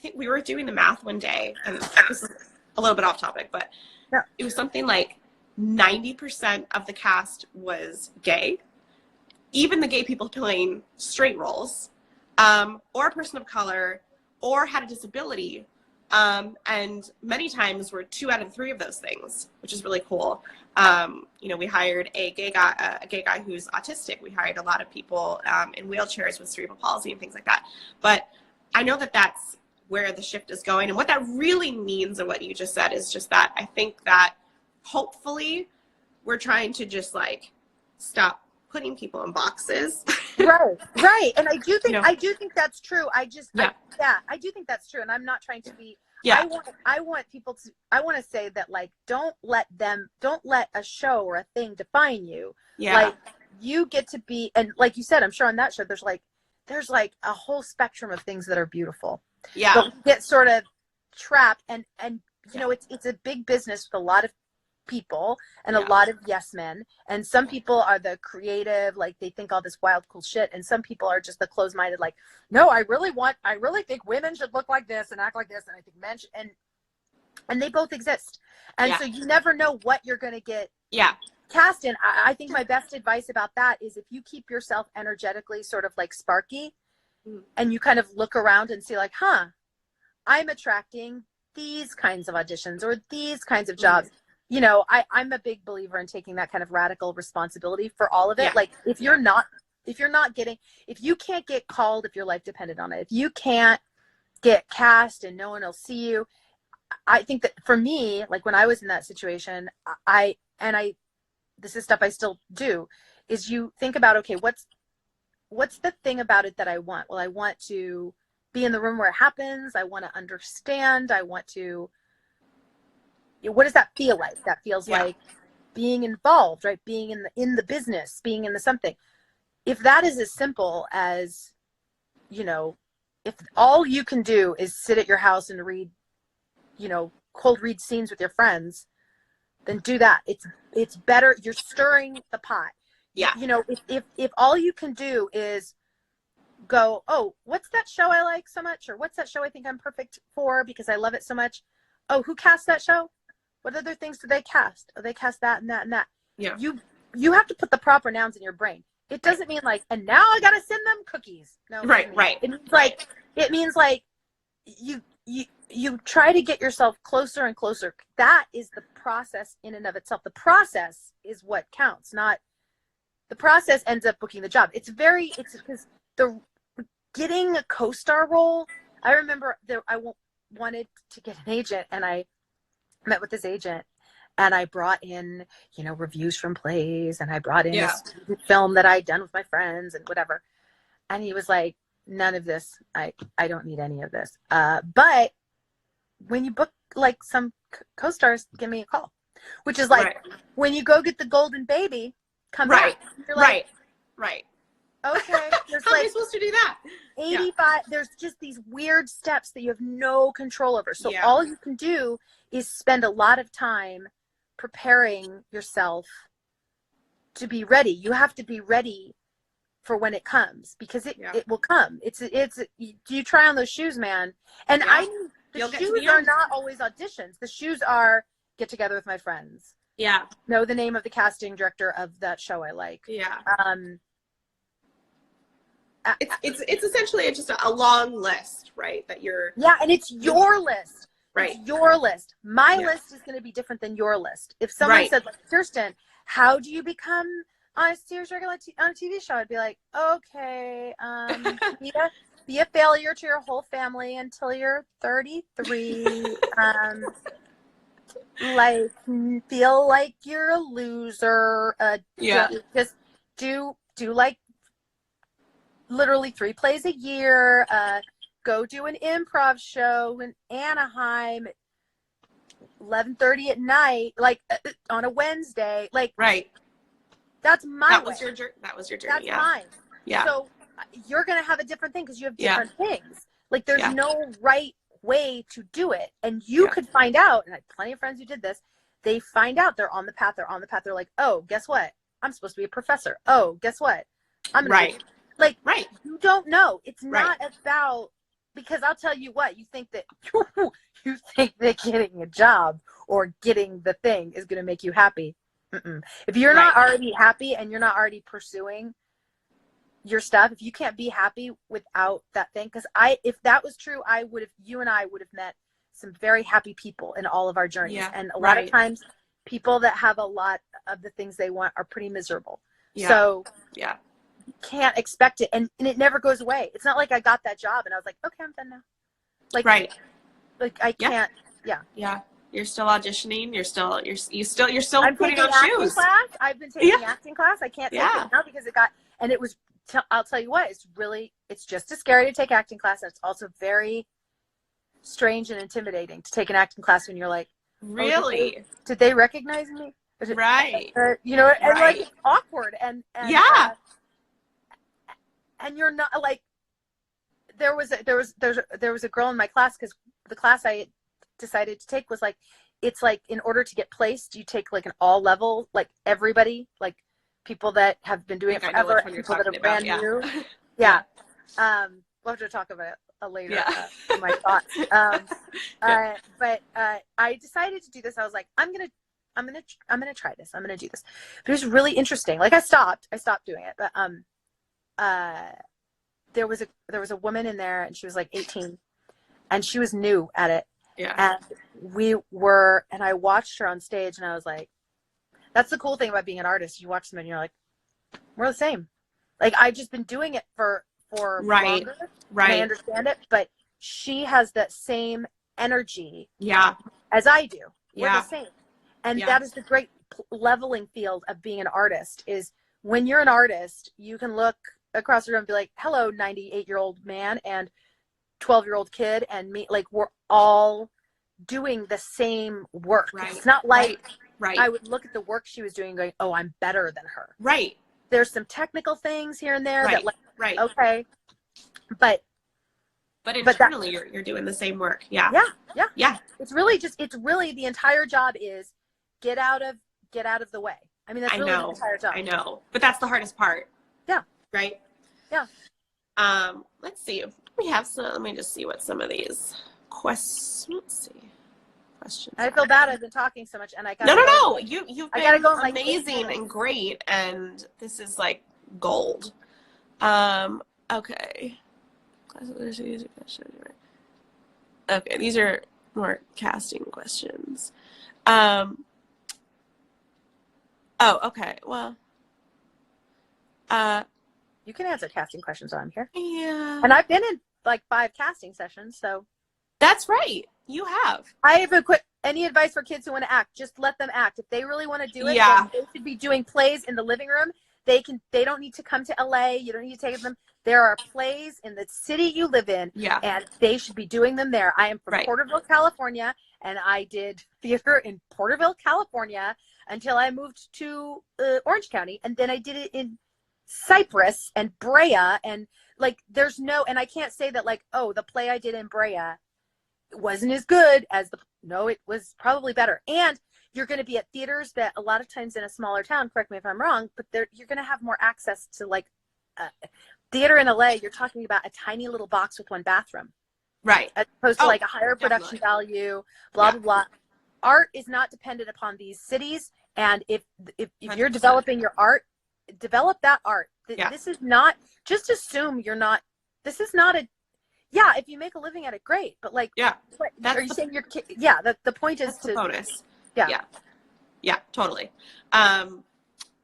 think we were doing the math one day, and this is a little bit off topic, but it was something like 90% of the cast was gay, even the gay people playing straight roles, or a person of color, or had a disability. And many times were 2 out of 3 of those things, which is really cool. We hired a gay guy who's autistic. We hired a lot of people in wheelchairs with cerebral palsy and things like that. But I know that that's where the shift is going. And what that really means and what you just said is just that I think that hopefully we're trying to just like stop putting people in boxes. Right. And I do think that's true. I do think that's true. And I'm not trying to be, I want to say that, like, don't let a show or a thing define you. Yeah. Like, you get to be, and like you said, I'm sure on that show, there's like a whole spectrum of things that are beautiful. Yeah. But we get sort of trapped and it's a big business with a lot of people and a lot of yes men. And some people are the creative, like they think all this wild, cool shit. And some people are just the closed-minded, like, no, I really think women should look like this and act like this. And I think men should, and they both exist. And so you never know what you're going to get cast in. I think my best advice about that is if you keep yourself energetically sort of like sparky and you kind of look around and see like, I'm attracting these kinds of auditions or these kinds of jobs. You know, I'm a big believer in taking that kind of radical responsibility for all of it. Like if you can't get called, if your life depended on it, if you can't get cast and no one will see you, I think that for me, like when I was in that situation, this is stuff I still do, is you think about, okay, what's the thing about it that I want? Well, I want to be in the room where it happens. I want to understand. I want to, what does that feel like? That feels like being involved, right? Being in the business, being in the something. If that is as simple as, you know, if all you can do is sit at your house and read, you know, cold read scenes with your friends, then do that. It's better. You're stirring the pot. You know, if all you can do is go, oh, what's that show I like so much? Or what's that show I think I'm perfect for because I love it so much? Oh, who cast that show? What other things do they cast? Oh, they cast that and that and that. Yeah. You have to put the proper nouns in your brain. It doesn't mean like, and now I got to send them cookies. No. Right. It means like you try to get yourself closer and closer. That is the process in and of itself. The process is what counts, not the process ends up booking the job. It's because the getting a co-star role. I remember I wanted to get an agent, and I met with this agent, and I brought in, you know, reviews from plays, and I brought in a student film that I'd done with my friends and whatever. And he was like, none of this. I don't need any of this. But when you book like some co-stars, give me a call, which is like when you go get the golden baby, come back. You're like, okay, there's how am I supposed to do that? 85. There's just these weird steps that you have no control over. So all you can do is spend a lot of time preparing yourself to be ready. You have to be ready for when it comes, because it will come. You try on those shoes, man. And the shoes are not always auditions. The shoes are get together with my friends. Yeah. Know the name of the casting director of that show I like. Yeah. It's essentially just a long list, right? That you're. Yeah, and it's your list. Right. It's your list. My list is going to be different than your list. If someone said, like, Kirsten, how do you become on a series regular on a TV show? I'd be like, okay, be a failure to your whole family until you're 33. Like, feel like you're a loser. Just do like literally 3 plays a year. Go do an improv show in Anaheim, 11:30 at night, like on a Wednesday. Like, that's my. That was your journey. That's mine. Yeah. So you're gonna have a different thing because you have different things. Like, there's no right way to do it, and you could find out. And I have plenty of friends who did this. They find out they're on the path. They're like, oh, guess what? I'm supposed to be a professor. Oh, guess what? I'm gonna be, like, you don't know. It's not about, because I'll tell you what, you think that getting a job or getting the thing is going to make you happy. If you're not already happy and you're not already pursuing your stuff, if you can't be happy without that thing, because if that was true, you and I would have met some very happy people in all of our journeys. And a lot of times people that have a lot of the things they want are pretty miserable. So you can't expect it, and it never goes away. It's not like I got that job and I was like, okay, I'm done now. Like, like I can't. You're still auditioning. You're still I'm putting taking on acting shoes. class. I've been taking acting class. I can't take it now because it was. I'll tell you what. It's just as scary to take acting class, and it's also very strange and intimidating to take an acting class when you're like, really? Did they recognize me? Right. You know, and like it's awkward and and you're not like. There was a girl in my class, because the class I decided to take was like, it's like, in order to get placed, you take like an all level, like everybody, like people that have been doing it forever, people that are brand new. Yeah. We'll have to talk about it later. My thoughts. But I decided to do this. I was like, I'm gonna try this. I'm gonna do this. But it was really interesting. Like I stopped doing it. But there was a woman in there, and she was like 18, and she was new at it. Yeah. And I watched her on stage, and I was like, that's the cool thing about being an artist. You watch them and you're like, we're the same. Like I've just been doing it for longer. Right. And I understand it, but she has that same energy as I do. We're the same. And that is the great leveling field of being an artist, is when you're an artist, you can look across the room and be like, hello, 98-year-old man and 12-year-old kid and me. Like, we're all doing the same work. Right. It's not like I would look at the work she was doing going, oh, I'm better than her. Right. There's some technical things here and there that like, okay. But internally you're doing the same work. Yeah. It's really the entire job is get out of the way. I mean, that's really the entire job. I know. But that's the hardest part. Yeah. Right? Yeah. Let's see. We have some, let me just see what some of these questions I feel bad. I've been talking so much, and I got no. You've been amazing and great, and this is like gold. Okay. Okay, these are more casting questions. Oh, okay. Well, you can answer casting questions while I'm here. Yeah. And I've been in like 5 casting sessions, so. That's right. You have. I have any advice for kids who want to act? Just let them act. If they really want to do it, then they should be doing plays in the living room. They don't need to come to LA. You don't need to take them. There are plays in the city you live in, and they should be doing them there. I am from Porterville, California, and I did theater in Porterville, California until I moved to Orange County, and then I did it in Cypress and Brea, and like and I can't say that like, oh, the play I did in Brea wasn't as good as it was probably better. And you're going to be at theaters that a lot of times in a smaller town, correct me if I'm wrong, but you're going to have more access to like theater in LA. You're talking about a tiny little box with 1 bathroom, right? As opposed to like a higher production value, blah, blah, blah. Art is not dependent upon these cities. And if you're developing your art, develop that art. This is not, just assume you're not, this is not a, if you make a living at it, great. But like, are you saying your kid? Yeah, the point is to bonus. Yeah, totally.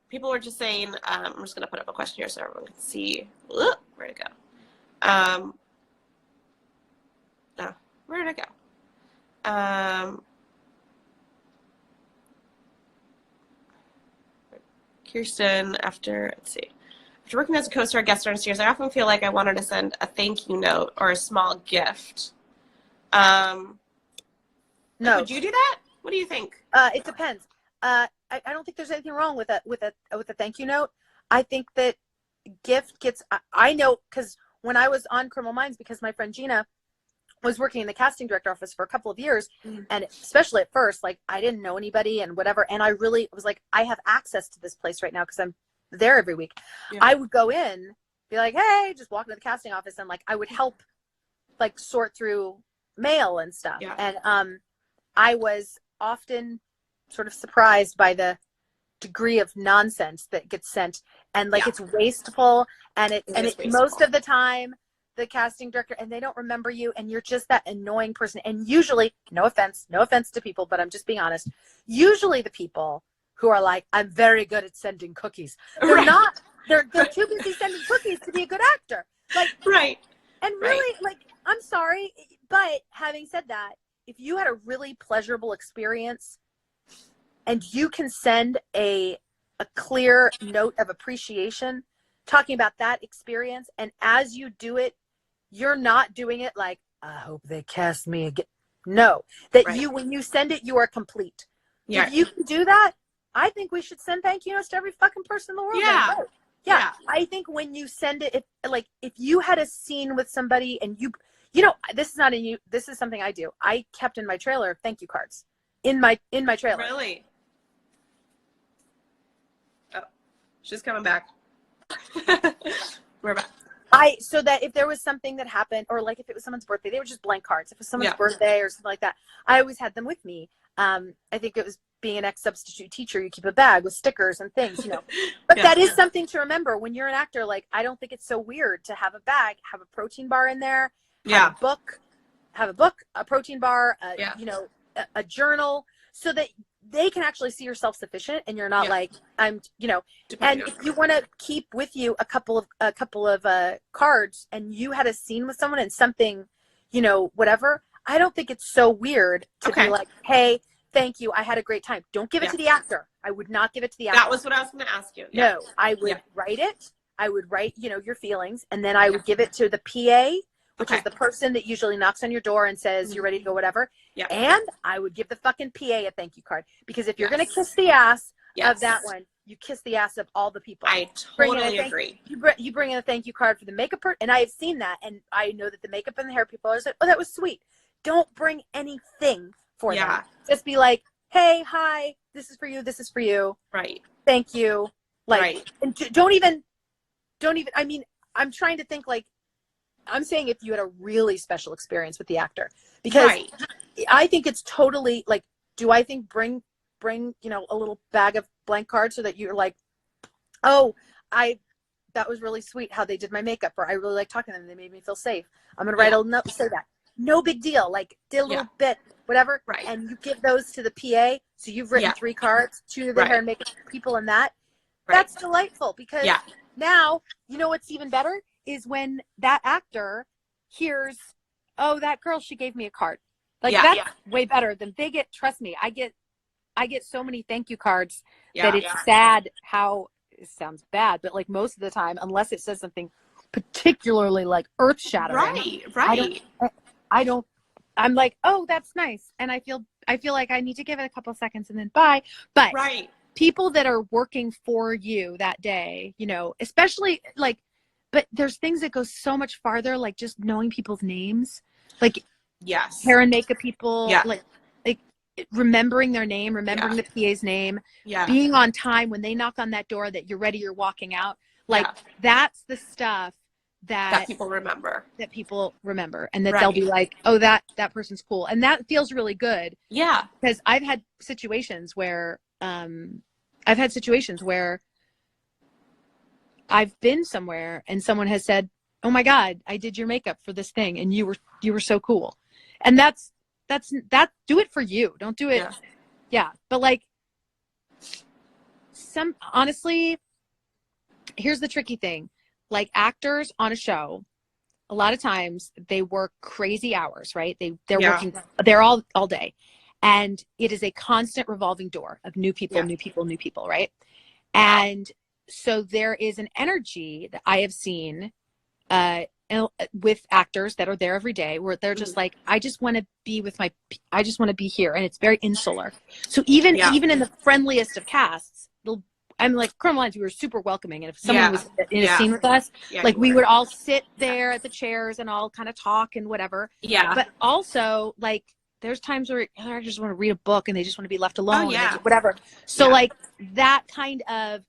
People were just saying, I'm just going to put up a question here so everyone can see where to go. Where did it go? Kirsten, let's see. After working as a co-star guest star on series, I often feel like I wanted to send a thank you note or a small gift. No. Would you do that? What do you think? It depends. I don't think there's anything wrong with a thank you note. I think that gift gets, I know, because when I was on Criminal Minds, because my friend Gina was working in the casting director office for a couple of years, and especially at first, like I didn't know anybody and whatever, and I really was like, I have access to this place right now because I'm there every week. I would go in, be like, hey, just walk into the casting office, and like I would help like sort through mail and stuff. And I was often sort of surprised by the degree of nonsense that gets sent, and like it's wasteful, and it most of the time the casting director, and they don't remember you, and you're just that annoying person. And usually, no offense to people, but I'm just being honest, usually the people who are like, I'm very good at sending cookies, they're not, they're too busy sending cookies to be a good actor. Like, and really, like, I'm sorry, but having said that, if you had a really pleasurable experience and you can send a clear note of appreciation talking about that experience, and as you do it, you're not doing it like, I hope they cast me again. No, that when you send it, you are complete. If you can do that, I think we should send thank you notes to every fucking person in the world. I think when you send it, if you had a scene with somebody and you know, this is not this is something I do. I kept in my trailer thank you cards. in my trailer. Really? Oh, she's coming back. We're back. So that if there was something that happened, or like if it was someone's birthday, they were just blank cards. If it was someone's birthday or something like that, I always had them with me. I think it was being an ex-substitute teacher, you keep a bag with stickers and things, you know. But that is something to remember when you're an actor. Like, I don't think it's so weird to have a bag, have a protein bar in there, have a book, a protein bar, you know, a journal, so that they can actually see you're self-sufficient and you're not like, I'm, you know. And if you want to keep with you a couple of cards, and you had a scene with someone and something, you know, whatever, I don't think it's so weird to be like, hey, thank you, I had a great time. Don't give it to the actor. I would not give it to the actor. That was what I was going to ask you. No, I would write it. I would write, you know, your feelings, and then I would give it to the PA, which is the person that usually knocks on your door and says, you're ready to go, whatever. And I would give the fucking PA a thank you card, because if you're going to kiss the ass of that one, you kiss the ass of all the people. I totally agree. You bring in a thank you card for the makeup person, and I have seen that, and I know that the makeup and the hair people are like, oh, that was sweet. Don't bring anything for them. Just be like, hey, hi, this is for you, this is for you. Right. Thank you. Like, and don't even, I mean, I'm trying to think, like, I'm saying if you had a really special experience with the actor, because I think it's totally like, do I think bring, you know, a little bag of blank cards so that you're like, oh, that was really sweet how they did my makeup, or I really like talking to them, they made me feel safe. I'm going to write a note, say that. No big deal. Like, did a little bit, whatever. Right. And you give those to the PA. So you've written 3 cards, 2 to the hair and makeup people and that. That's delightful, because now, you know what's even better is when that actor hears, oh, that girl, she gave me a card. Like, that's way better than they get. Trust me, I get so many thank you cards that it's sad how it sounds bad, but like most of the time, unless it says something particularly like earth shattering, I'm like, oh, that's nice, and I feel like I need to give it a couple seconds and then bye. But people that are working for you that day, you know, especially like, but there's things that go so much farther, like just knowing people's names, like hair and makeup people, like remembering their name, remembering the PA's name, being on time when they knock on that door that you're ready, you're walking out. Like that's the stuff that people remember, and that they'll be like, oh, that person's cool. And that feels really good. Yeah. Because I've had situations where, I've been somewhere and someone has said, oh my God, I did your makeup for this thing, and you were so cool. And that's do it for you. Don't do it. But like, honestly, here's the tricky thing. Like, actors on a show, a lot of times they work crazy hours, right? They're working, they're all day. And it is a constant revolving door of new people, right? And so there is an energy that I have seen with actors that are there every day, where they're just like, I just want to be here. And it's very insular. So even in the friendliest of casts, I'm like, Criminal Minds, we were super welcoming. And if someone was in a scene with us, like we would all sit there at the chairs and all kind of talk and whatever. But also, like, there's times where I just want to read a book and they just want to be left alone, whatever. So like that kind of,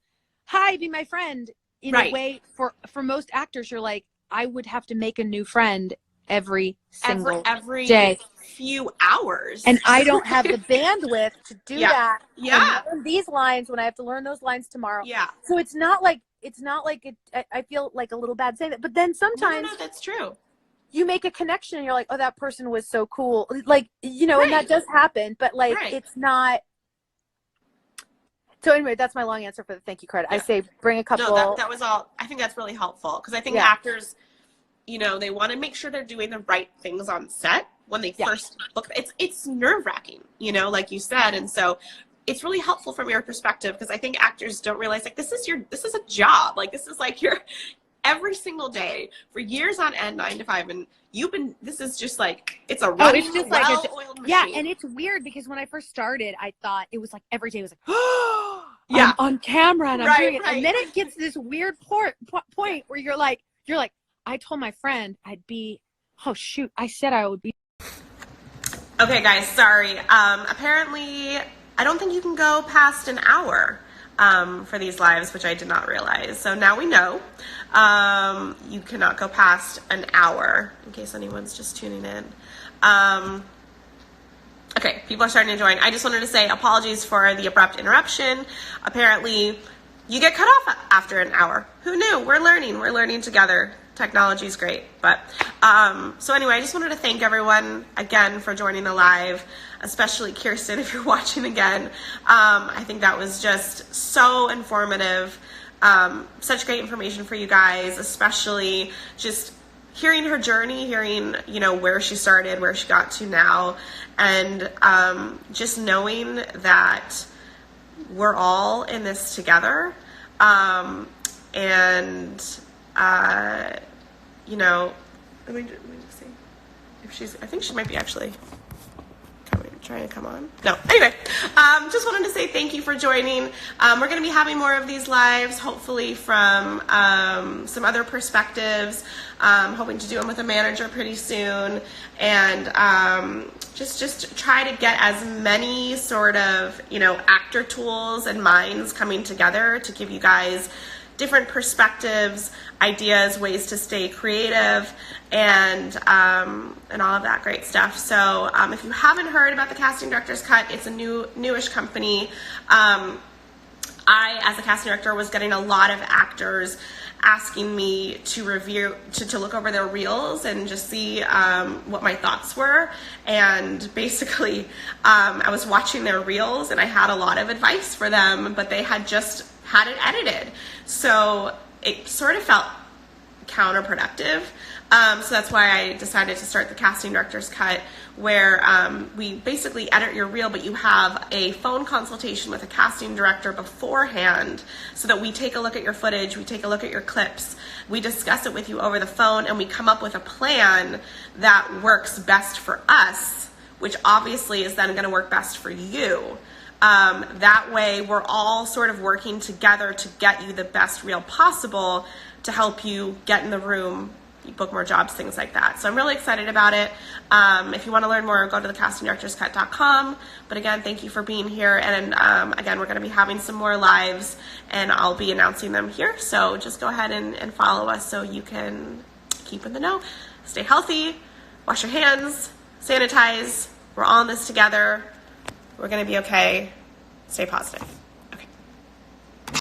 hi, be my friend, in a way, for most actors, you're like, I would have to make a new friend every day, few hours, and I don't have the bandwidth to do that. Learn these lines when I have to learn those lines tomorrow. So it's not like I feel like a little bad saying that, but then sometimes no, that's true. You make a connection and you're like, oh, that person was so cool, like, you know, and that does happen, but like it's not. So anyway, that's my long answer for the thank you card. I say bring a couple. No, that was all. I think that's really helpful, because I think actors, you know, they want to make sure they're doing the right things on set when they first book. It's nerve-wracking, you know, like you said. And so it's really helpful from your perspective, because I think actors don't realize, like, this is a job. Like, this is like your every single day for years on end, 9 to 5. And this is just like, it's a running, well-oiled machine. Yeah, and it's weird, because when I first started, I thought it was like every day was like, I'm on camera and I'm doing it. And then it gets this weird point where you're like, I told my friend I'd be, oh shoot, I said I would be. Okay, guys, sorry. Apparently, I don't think you can go past an hour for these lives, which I did not realize. So now we know you cannot go past an hour, in case anyone's just tuning in. Okay, people are starting to join. I just wanted to say apologies for the abrupt interruption. Apparently, you get cut off after an hour. Who knew? We're learning together. Technology is great. But so anyway, I just wanted to thank everyone again for joining the live, especially Kirsten, if you're watching again. I think that was just so informative. Such great information for you guys, especially just hearing her journey, hearing, where she started, where she got to now, and just knowing that we're all in this together. Let me just see if I think she might be actually trying to come on. No, anyway, just wanted to say thank you for joining. We're going to be having more of these lives, hopefully from some other perspectives. Hoping to do them with a manager pretty soon, and just try to get as many sort of actor tools and minds coming together to give you guys different perspectives, ideas, ways to stay creative, and all of that great stuff. So if you haven't heard about the Casting Director's Cut, it's a newish company. I, as a casting director, was getting a lot of actors asking me to review, to look over their reels and just see what my thoughts were. And basically, I was watching their reels and I had a lot of advice for them, but they had just had it edited. So it sort of felt counterproductive. So that's why I decided to start the Casting Director's Cut, where we basically edit your reel, but you have a phone consultation with a casting director beforehand, so that we take a look at your footage, we take a look at your clips, we discuss it with you over the phone, and we come up with a plan that works best for us, which obviously is then going to work best for you. That way we're all sort of working together to get you the best reel possible to help you get in the room, book more jobs, things like that. So I'm really excited about it. If you want to learn more, go to thecastingdirectorscut.com. But again, thank you for being here. And again, we're going to be having some more lives, and I'll be announcing them here. So just go ahead and follow us so you can keep in the know. Stay healthy, wash your hands, sanitize. We're all in this together. We're going to be okay. Stay positive.